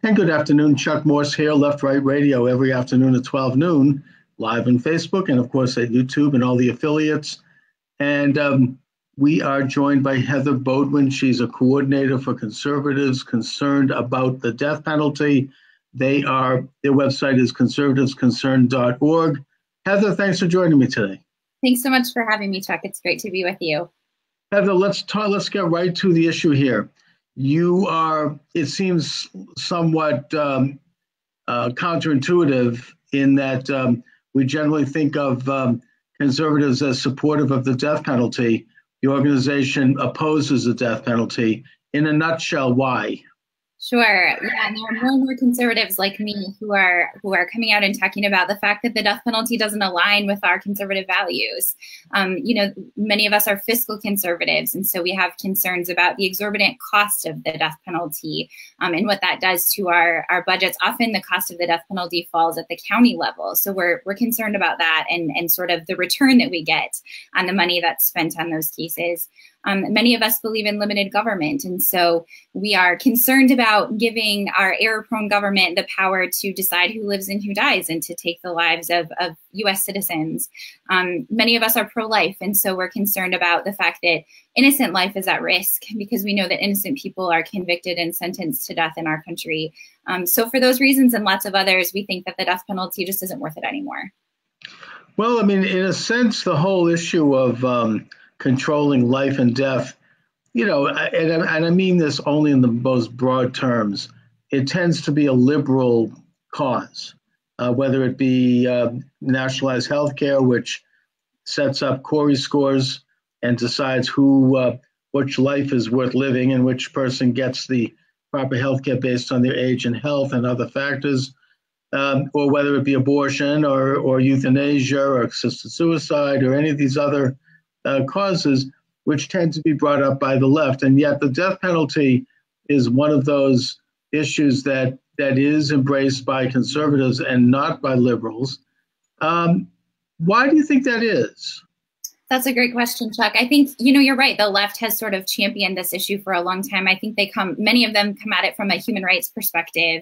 And good afternoon, Chuck Morse here, Left Right Radio, every afternoon at 12 noon, live on Facebook and, of course, at YouTube and all the affiliates. And we are joined by Heather Beaudoin. She's a coordinator for conservatives concerned about the death penalty. Their website is conservativesconcerned.org. Heather, thanks for joining me today. Thanks so much for having me, Chuck. It's great to be with you. Heather, let's get right to the issue here. You are, it seems, somewhat counterintuitive in that we generally think of conservatives as supportive of the death penalty. The organization opposes the death penalty. In a nutshell, why? Sure. Yeah, and there are more and more conservatives like me who are coming out and talking about the fact that the death penalty doesn't align with our conservative values. Many of us are fiscal conservatives, and so we have concerns about the exorbitant cost of the death penalty and what that does to our budgets. Often the cost of the death penalty falls at the county level, so we're concerned about that and sort of the return that we get on the money that's spent on those cases. Many of us believe in limited government, and so we are concerned about giving our error-prone government the power to decide who lives and who dies and to take the lives of U.S. citizens. Many of us are pro-life, and so we're concerned about the fact that innocent life is at risk because we know that innocent people are convicted and sentenced to death in our country. So for those reasons and lots of others, we think that the death penalty just isn't worth it anymore. Well, I mean, in a sense, the whole issue of controlling life and death, and I mean this only in the most broad terms, it tends to be a liberal cause, whether it be nationalized health care, which sets up Corey scores and decides which life is worth living and which person gets the proper health care based on their age and health and other factors, or whether it be abortion or euthanasia or assisted suicide or any of these other causes, which tend to be brought up by the left. And yet the death penalty is one of those issues that is embraced by conservatives and not by liberals. Why do you think that is? That's a great question, Chuck. I think, you're right. The left has sort of championed this issue for a long time. I think many of them come at it from a human rights perspective.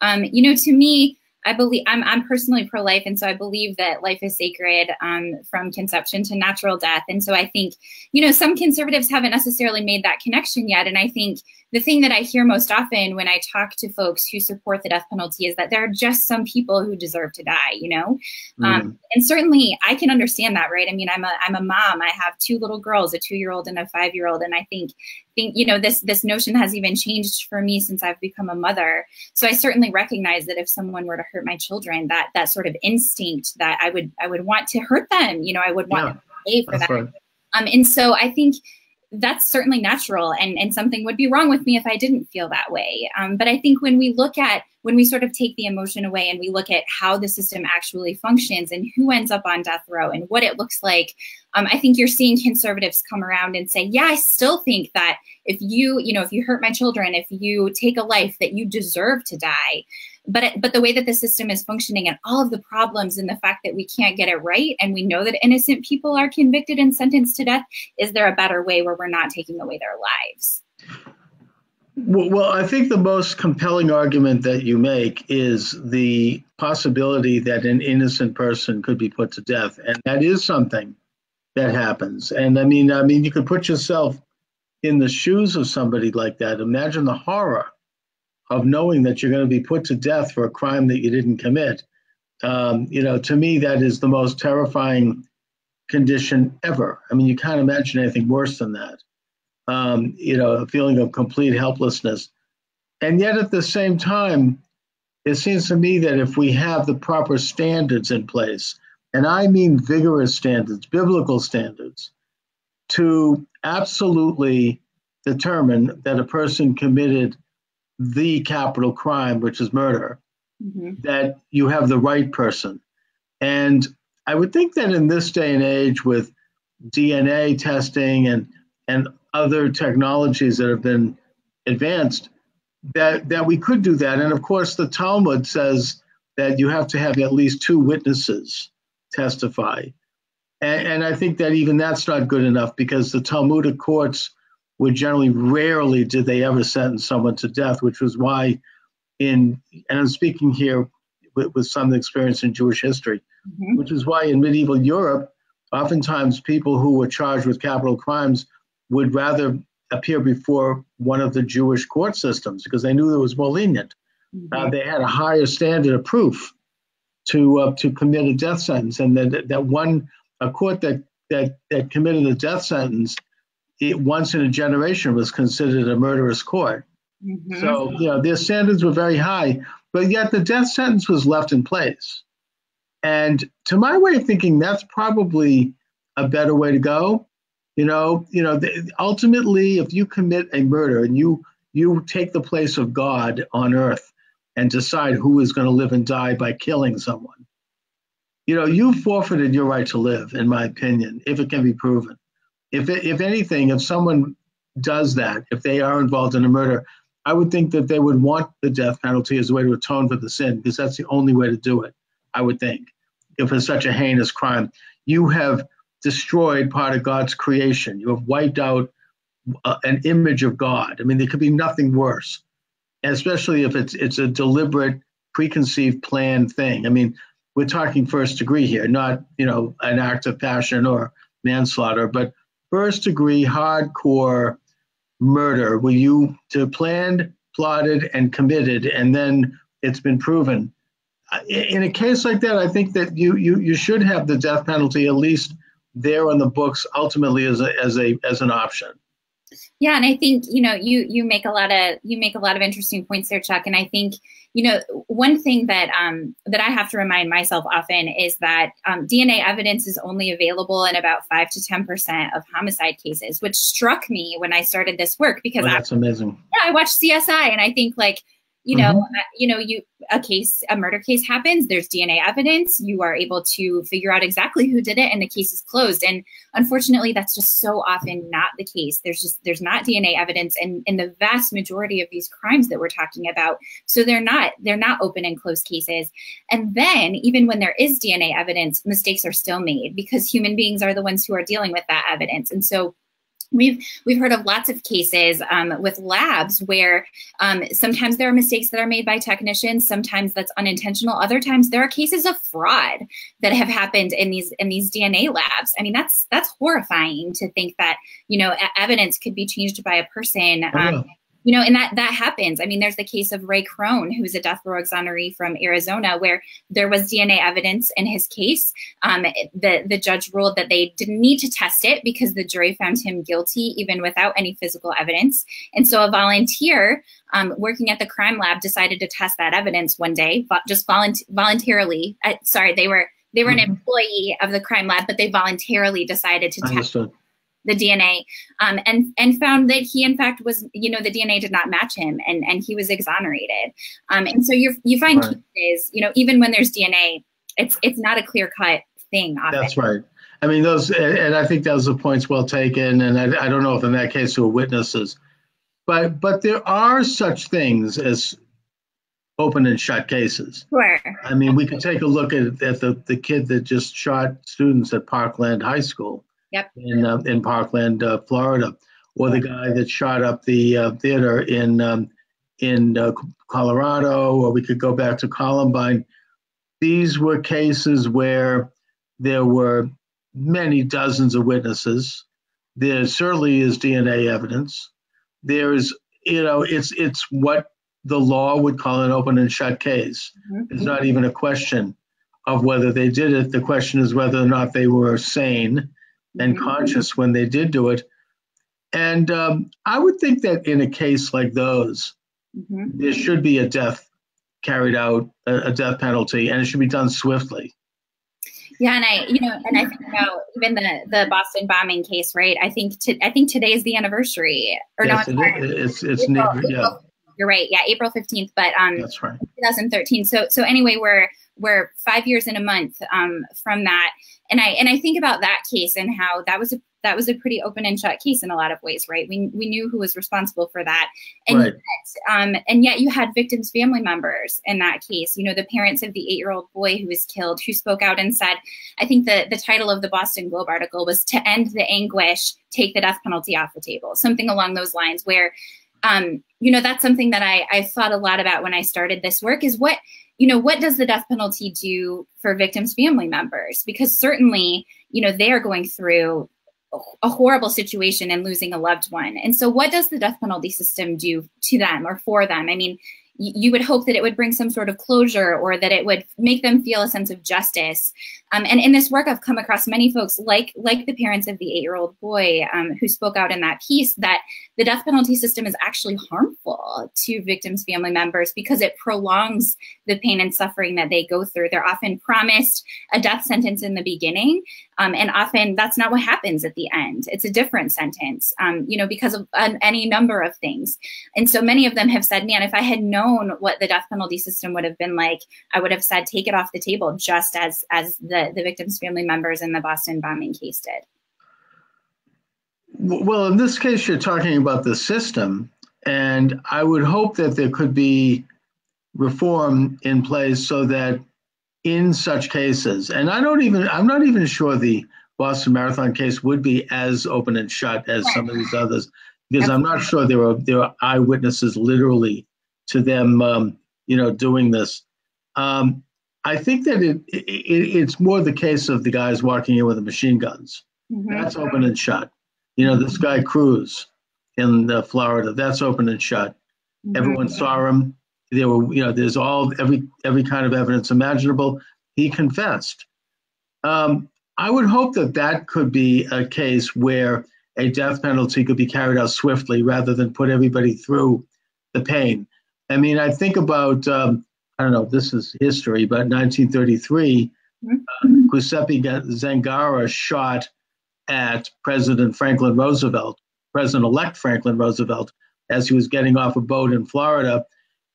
To me, I believe I'm personally pro-life, and so I believe that life is sacred from conception to natural death. And so I think, some conservatives haven't necessarily made that connection yet. And I think the thing that I hear most often when I talk to folks who support the death penalty is that there are just some people who deserve to die, And certainly I can understand that, right? I mean, I'm a mom. I have two little girls, a 2-year-old and a 5-year-old. And I think this notion has even changed for me since I've become a mother. So I certainly recognize that if someone were to hurt my children, that sort of instinct that I would want to hurt them, I would want to pay for that. Right. And so I think that's certainly natural, and something would be wrong with me if I didn't feel that way. But I think when we sort of take the emotion away and we look at how the system actually functions and who ends up on death row and what it looks like, I think you're seeing conservatives come around and say, yeah, I still think that if you hurt my children, if you take a life, that you deserve to die. But the way that the system is functioning and all of the problems and the fact that we can't get it right, and we know that innocent people are convicted and sentenced to death, is there a better way where we're not taking away their lives? Well, I think the most compelling argument that you make is the possibility that an innocent person could be put to death, and that is something that happens. And I mean, you could put yourself in the shoes of somebody like that. Imagine the horror of knowing that you're going to be put to death for a crime that you didn't commit. To me, that is the most terrifying condition ever. I mean, you can't imagine anything worse than that. A feeling of complete helplessness. And yet at the same time, it seems to me that if we have the proper standards in place, and I mean vigorous standards, biblical standards, to absolutely determine that a person committed the capital crime, which is murder, that you have the right person. And I would think that in this day and age with DNA testing and other technologies that have been advanced, that we could do that. And of course, the Talmud says that you have to have at least 2 witnesses testify. And I think that even that's not good enough, because the Talmudic courts would generally, rarely did they ever sentence someone to death, which was why and I'm speaking here with some experience in Jewish history, which is why in medieval Europe, oftentimes people who were charged with capital crimes would rather appear before one of the Jewish court systems because they knew it was more lenient. They had a higher standard of proof to commit a death sentence, and a court that committed a death sentence once in a generation was considered a murderous court. So their standards were very high, but yet the death sentence was left in place. And to my way of thinking, that's probably a better way to go. Ultimately, if you commit a murder and you take the place of God on earth and decide who is going to live and die by killing someone, you forfeited your right to live, in my opinion, if it can be proven. If anything, if someone does that, if they are involved in a murder, I would think that they would want the death penalty as a way to atone for the sin, because that's the only way to do it, I would think. If it's such a heinous crime, you have destroyed part of God's creation. You have wiped out an image of God. I mean, there could be nothing worse, and especially if it's a deliberate, preconceived, planned thing. I mean, we're talking first degree here, not an act of passion or manslaughter, but first degree, hardcore murder, where you planned, plotted, and committed, and then it's been proven. In a case like that, I think that you should have the death penalty at least there on the books, ultimately as an option. Yeah, and I think you make a lot of interesting points there, Chuck. And I think one thing that I have to remind myself often is that DNA evidence is only available in about 5 to 10% of homicide cases, which struck me when I started this work because that's amazing. Yeah, I watched CSI, and I think a murder case happens, there's DNA evidence, you are able to figure out exactly who did it, and the case is closed. And unfortunately, that's just so often not the case. There's not DNA evidence in the vast majority of these crimes that we're talking about. So they're not open and closed cases. And then even when there is DNA evidence, mistakes are still made because human beings are the ones who are dealing with that evidence. And so we've heard of lots of cases with labs where sometimes there are mistakes that are made by technicians, sometimes that's unintentional, other times there are cases of fraud that have happened in these DNA labs. I mean, that's horrifying to think that evidence could be changed by a person. And that happens. I mean, there's the case of Ray Crone, who's a death row exoneree from Arizona, where there was DNA evidence in his case. The judge ruled that they didn't need to test it because the jury found him guilty even without any physical evidence. And so a volunteer working at the crime lab decided to test that evidence one day, just voluntarily. They were an employee of the crime lab, but they voluntarily decided to test the DNA, and found that he, in fact, was, the DNA did not match him, and he was exonerated. And so you find cases, even when there's DNA, it's not a clear cut thing often. That's right. I mean, and I think those are points well taken. And I don't know if in that case there were witnesses, but there are such things as open and shut cases. Sure. I mean, we could take a look at the kid that just shot students at Parkland High School. Yep. In Parkland, Florida, or the guy that shot up the theater in Colorado, or we could go back to Columbine. These were cases where there were many dozens of witnesses. There certainly is DNA evidence. There's, it's what the law would call an open and shut case. It's not even a question of whether they did it. The question is whether or not they were sane and conscious when they did do it. And I would think that in a case like those, there should be a death carried out, a death penalty, and it should be done swiftly. Yeah, and I think about even the Boston bombing case, right? I think today is the anniversary, or yes, no, it's April, you're right. Yeah, April 15th, but that's right. 2013. So anyway, we're 5 years in a month from that, and I think about that case and how that was a pretty open and shut case in a lot of ways, right? We knew who was responsible for that, and yet you had victims' family members in that case. The parents of the 8-year-old boy who was killed, who spoke out and said, I think the title of the Boston Globe article was "To End the Anguish, Take the Death Penalty Off the Table," something along those lines, where That's something that I thought a lot about when I started this work is what does the death penalty do for victims' family members? Because certainly, they are going through a horrible situation and losing a loved one. And so what does the death penalty system do to them or for them? I mean, you would hope that it would bring some sort of closure or that it would make them feel a sense of justice. And in this work, I've come across many folks like the parents of the 8-year-old boy who spoke out in that piece that the death penalty system is actually harmful to victims' family members because it prolongs the pain and suffering that they go through. They're often promised a death sentence in the beginning, and often that's not what happens at the end. It's a different sentence, because of any number of things. And so many of them have said, man, if I had known what the death penalty system would have been like, I would have said, take it off the table, just as the victims' family members in the Boston bombing case did. Well, in this case, you're talking about the system, and I would hope that there could be reform in place so that in such cases, and I'm not even sure the Boston Marathon case would be as open and shut as some of these others, because I'm not sure there are eyewitnesses literally to them, doing this. I think that it's more the case of the guys walking in with the machine guns. Mm-hmm. That's open and shut. This guy Cruz in Florida, that's open and shut. Mm-hmm. Everyone saw him. There were, there's every kind of evidence imaginable. He confessed. I would hope that could be a case where a death penalty could be carried out swiftly rather than put everybody through the pain. I mean, I think about, I don't know, this is history, but 1933, Giuseppe Zangara shot at President-elect Franklin Roosevelt, as he was getting off a boat in Florida,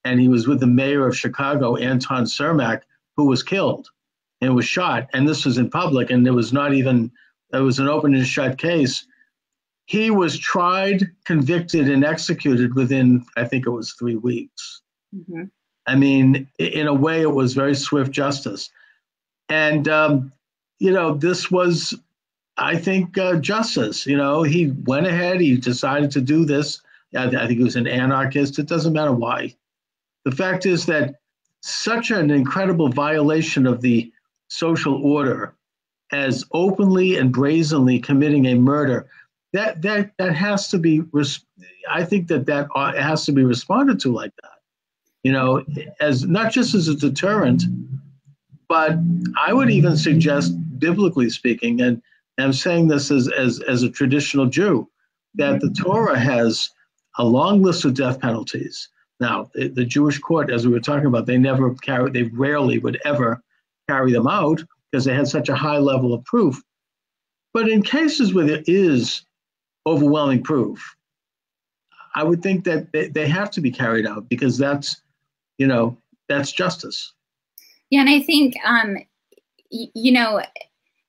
and he was with the mayor of Chicago, Anton Cermak, who was killed and was shot. And this was in public, and it was an open and shut case. He was tried, convicted, and executed within, I think it was 3 weeks. Mm-hmm. I mean, in a way, it was very swift justice. And, this was, I think, justice. He went ahead, he decided to do this. I think he was an anarchist. It doesn't matter why. The fact is that such an incredible violation of the social order as openly and brazenly committing a murder, that has to be, I think that has to be responded to like that, as not just as a deterrent, but I would even suggest, biblically speaking, and I'm saying this as a traditional Jew, that the Torah has a long list of death penalties. Now, the Jewish court, as we were talking about, they rarely would ever carry them out because they had such a high level of proof. But in cases where there is overwhelming proof, I would think that they have to be carried out because that's justice. Yeah, and I think,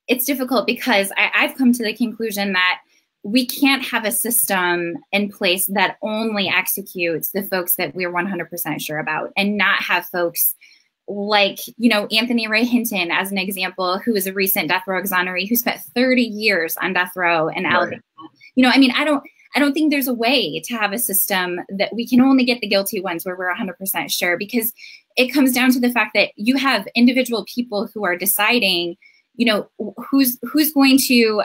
it's difficult because I've come to the conclusion that we can't have a system in place that only executes the folks that we're 100% sure about and not have folks like, Anthony Ray Hinton, as an example, who is a recent death row exoneree who spent 30 years on death row in Alabama. I don't think there's a way to have a system that we can only get the guilty ones where we're 100% sure, because it comes down to the fact that you have individual people who are deciding, who's going to,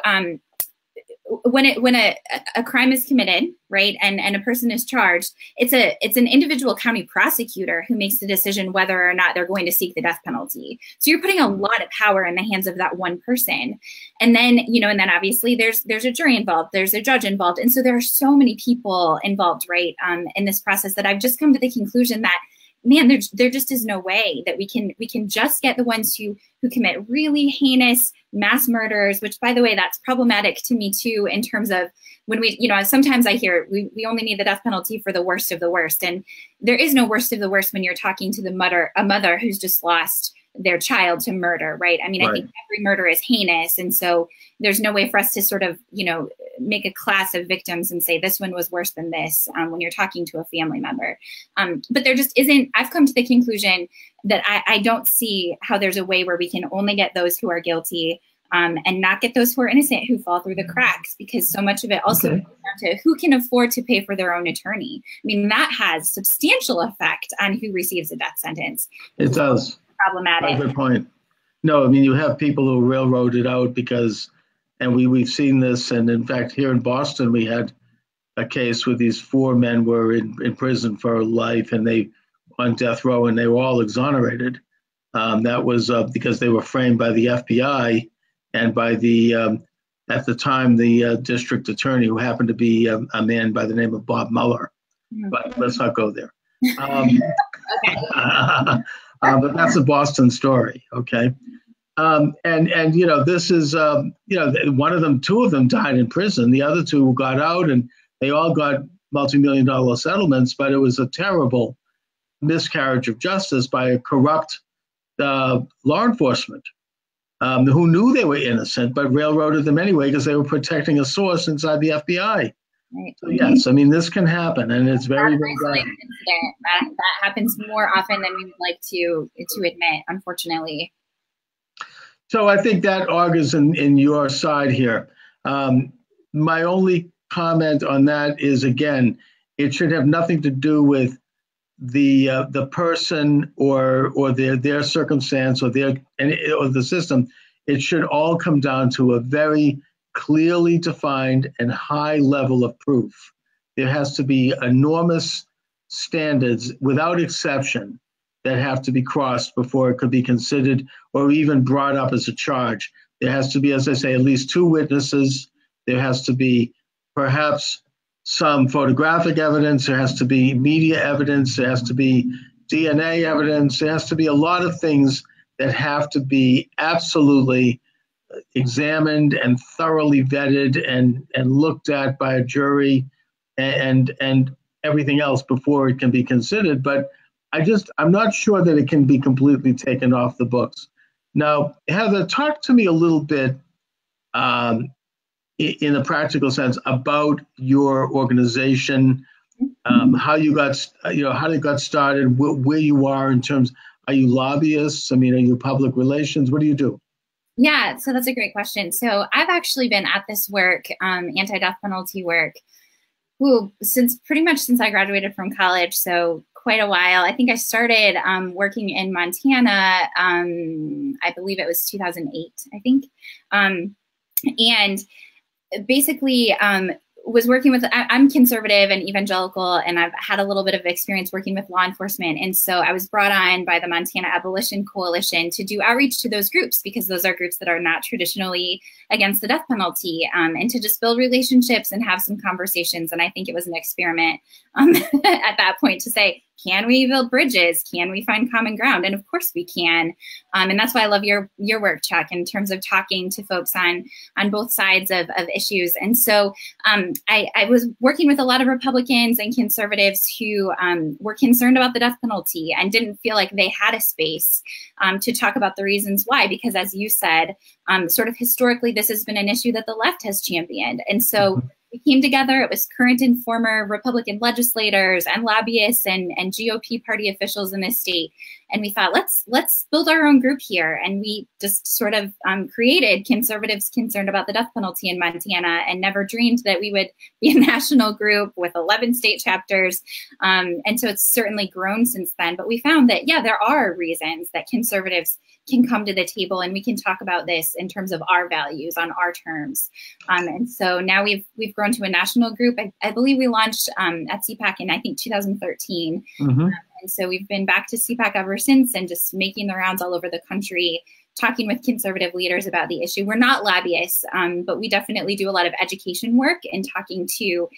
when a crime is committed, right, and a person is charged, it's an individual county prosecutor who makes the decision whether or not they're going to seek the death penalty. So you're putting a lot of power in the hands of that one person, and then obviously there's a jury involved, there's a judge involved, and so there are so many people involved, right, in this process that I've just come to the conclusion that, man, there just is no way that we can just get the ones who commit really heinous mass murders, which, by the way, that's problematic to me too, in terms of when sometimes I hear we only need the death penalty for the worst of the worst. And there is no worst of the worst when you're talking to a mother who's just lost their child to murder, right? I mean, right. I think every murder is heinous. And so there's no way for us to sort of, make a class of victims and say this one was worse than this when you're talking to a family member. But there just isn't, I've come to the conclusion that I don't see how there's a way where we can only get those who are guilty and not get those who are innocent who fall through the cracks, because so much of it also comes down to who can afford to pay for their own attorney. I mean, that has substantial effect on who receives a death sentence. It does. Problematic. Good point. No, I mean, you have people who railroaded out because, and we've seen this, and in fact, here in Boston, we had a case where these 4 men were in prison for life, and they on death row, and they were all exonerated. That was because they were framed by the FBI and by the, at the time, the district attorney, who happened to be a man by the name of Bob Mueller. But let's not go there. But that's a Boston story, okay? And you know, this is, you know, one of them, 2 of them died in prison. The other 2 got out, and they all got multi-million-dollar settlements, but it was a terrible miscarriage of justice by a corrupt law enforcement who knew they were innocent, but railroaded them anyway because they were protecting a source inside the FBI. Right. So yes, I mean, this can happen, and it's very, very bad. That happens more often than we would like to admit, unfortunately. So I think that augurs in your side here. My only comment on that is, again, it should have nothing to do with the person or their circumstance or the system. It should all come down to a very clearly defined and high level of proof. There has to be enormous standards without exception that have to be crossed before it could be considered or even brought up as a charge. There has to be, as I say, at least 2 witnesses. There has to be perhaps some photographic evidence. There has to be media evidence. There has to be DNA evidence. There has to be a lot of things that have to be absolutely examined and thoroughly vetted and looked at by a jury and everything else before it can be considered. But I'm not sure that it can be completely taken off the books. Now, Heather, talk to me a little bit in a practical sense about your organization, how you got, how it got started, where you are in terms. Are you lobbyists? I mean, are you public relations? What do you do? Yeah, so that's a great question. So I've actually been at this work, anti-death penalty work, since I graduated from college. So quite a while. I think I started working in Montana. I believe it was 2008. I think, and basically was working with, I'm conservative and evangelical, and I've had a little bit of experience working with law enforcement. And so I was brought on by the Montana Abolition Coalition to do outreach to those groups, because those are groups that are not traditionally against the death penalty, and to just build relationships and have some conversations. And I think it was an experiment at that point to say, can we build bridges? Can we find common ground? And of course we can. And that's why I love your work, Chuck, in terms of talking to folks on both sides of issues. And so I was working with a lot of Republicans and conservatives who were concerned about the death penalty and didn't feel like they had a space to talk about the reasons why, because as you said, sort of historically, this has been an issue that the left has championed. And so we came together. It was current and former Republican legislators and lobbyists and GOP party officials in this state. And we thought, let's build our own group here. And we just sort of created Conservatives Concerned About the Death Penalty in Montana, and never dreamed that we would be a national group with 11 state chapters. And so it's certainly grown since then. But we found that, yeah, there are reasons that conservatives can come to the table, and we can talk about this in terms of our values on our terms. And so now we've grown to a national group. I believe we launched at CPAC in, I think, 2013. And so we've been back to CPAC ever since, and just making the rounds all over the country, talking with conservative leaders about the issue. We're not lobbyists, but we definitely do a lot of education work and talking to,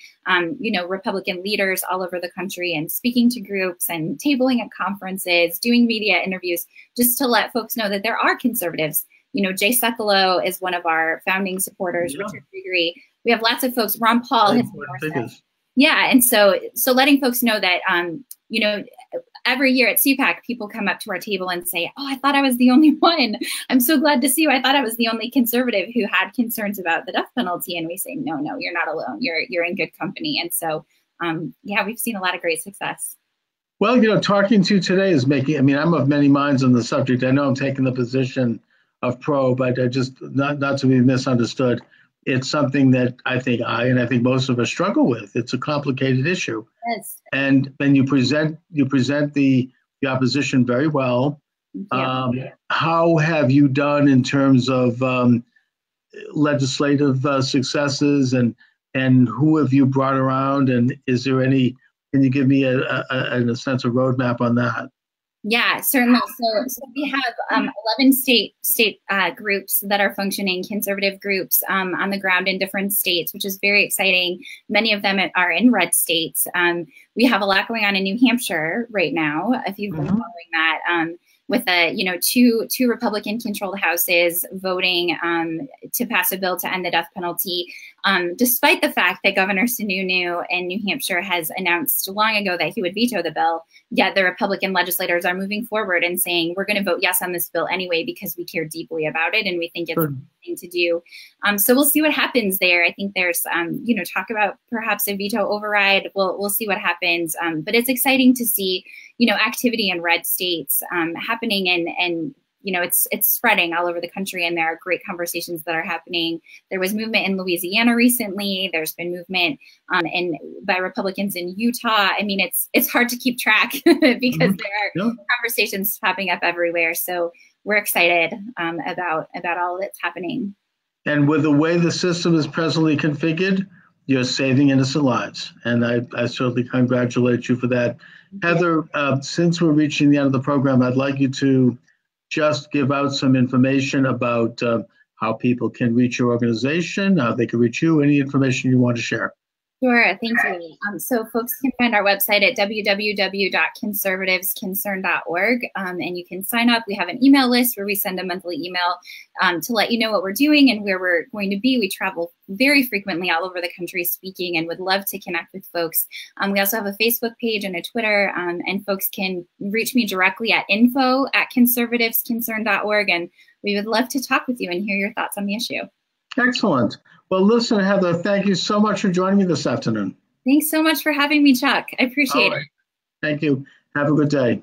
Republican leaders all over the country, and speaking to groups and tabling at conferences, doing media interviews, just to let folks know that there are conservatives. Jay Sekulow is one of our founding supporters, Richard Gregory. We have lots of folks, Ron Paul. Yeah, and so letting folks know that, every year at CPAC, people come up to our table and say, oh, I thought I was the only one. I'm so glad to see you. I thought I was the only conservative who had concerns about the death penalty. And we say, no, you're not alone. You're in good company. And so, we've seen a lot of great success. Well, talking to you today is I'm of many minds on the subject. I know I'm taking the position pro, but just not to be misunderstood. It's something that I think most of us struggle with. It's a complicated issue. Yes. And then you present the opposition very well. How have you done in terms of legislative successes, and who have you brought around? And is there any? Can you give me a sense of roadmap on that? Yeah, certainly. So we have 11 state groups that are functioning, conservative groups on the ground in different states, which is very exciting. Many of them are in red states. We have a lot going on in New Hampshire right now, if you've been following that, with two Republican-controlled houses voting to pass a bill to end the death penalty, despite the fact that Governor Sununu in New Hampshire has announced long ago that he would veto the bill. Yet the Republican legislators are moving forward and saying, we're going to vote yes on this bill anyway because we care deeply about it and we think it's the right thing to do. So we'll see what happens there. I think there's, talk about perhaps a veto override. We'll see what happens. But it's exciting to see, activity in red states happening, and it's spreading all over the country, and there are great conversations that are happening. There was movement in Louisiana recently. There's been movement by Republicans in Utah. I mean, it's hard to keep track because there are conversations popping up everywhere. So we're excited about all that's happening. And with the way the system is presently configured, you're saving innocent lives. And I certainly congratulate you for that. Heather, since we're reaching the end of the program, I'd like you to just give out some information about how people can reach your organization, how they can reach you, any information you want to share. Sure, thank you. So folks can find our website at www.conservativesconcern.org, and you can sign up. We have an email list where we send a monthly email to let you know what we're doing and where we're going to be. We travel very frequently all over the country speaking and would love to connect with folks. We also have a Facebook page and a Twitter, and folks can reach me directly at info@conservativesconcern.org, and we would love to talk with you and hear your thoughts on the issue. Excellent. Well, listen, Heather, thank you so much for joining me this afternoon. Thanks so much for having me, Chuck. I appreciate it. Thank you. Have a good day.